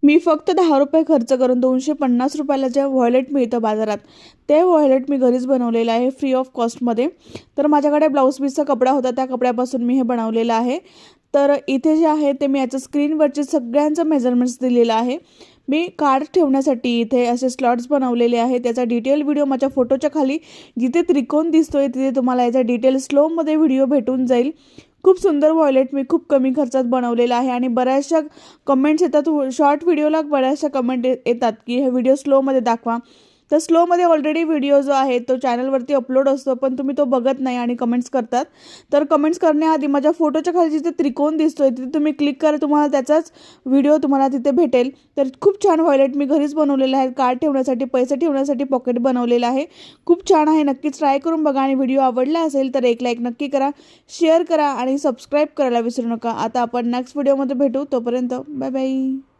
मी फक्त 10 रुपये खर्च करून 250 रुपयाला जे व्हॉयलेट मिळतं बाजारात, ते व्हॉयलेट मी घरीच बनवलेलं आहे फ्री ऑफ कॉस्टमध्ये. तर माझ्याकडे ब्लाऊज पीसचा कपडा होता, त्या कपड्यापासून मी हे बनवलेलं आहे. तर इथे जे आहे ते मी याच्या स्क्रीनवरचे सगळ्यांचं मेजरमेंट्स दिलेलं आहे. मी कार्ड ठेवण्यासाठी इथे असे स्लॉट्स बनवलेले आहे. त्याचा डिटेल व्हिडिओ माझ्या फोटोच्या खाली जिथे त्रिकोण दिसतोय तिथे तुम्हाला याचा डिटेल स्लोमध्ये व्हिडिओ भेटून जाईल. खूप सुंदर व्हॉयलेट मी खूप कमी खर्चात बनवलेला आहे आणि बऱ्याचशा कमेंट्स येतात, शॉर्ट व्हिडिओला बऱ्याचशा कमेंट येतात की हे व्हिडिओ स्लोमध्ये दाखवा. तर स्लोमध्ये ऑलरेडी व्हिडिओ जो आहे तो चॅनलवरती अपलोड असतो, पण तुम्ही तो बघत नाही आणि कमेंट्स करतात. तर कमेंट्स करण्याआधी माझ्या फोटोच्या खाली जिथे त्रिकोण दिसतोय तिथे तुम्ही क्लिक करा, तुम्हाला त्याचाच व्हिडिओ तुम्हाला तिथे भेटेल. तर खूप छान व्हॉयलेट मी घरीच बनवलेलं आहे. कार्ड ठेवण्यासाठी, पैसे ठेवण्यासाठी पॉकेट बनवलेलं आहे. खूप छान आहे, नक्कीच ट्राय करून बघा. आणि व्हिडिओ आवडला असेल तर एक लाईक नक्की करा, शेअर करा आणि सबस्क्राईब करायला विसरू नका. आता आपण नेक्स्ट व्हिडिओमध्ये भेटू, तोपर्यंत बाय बाय.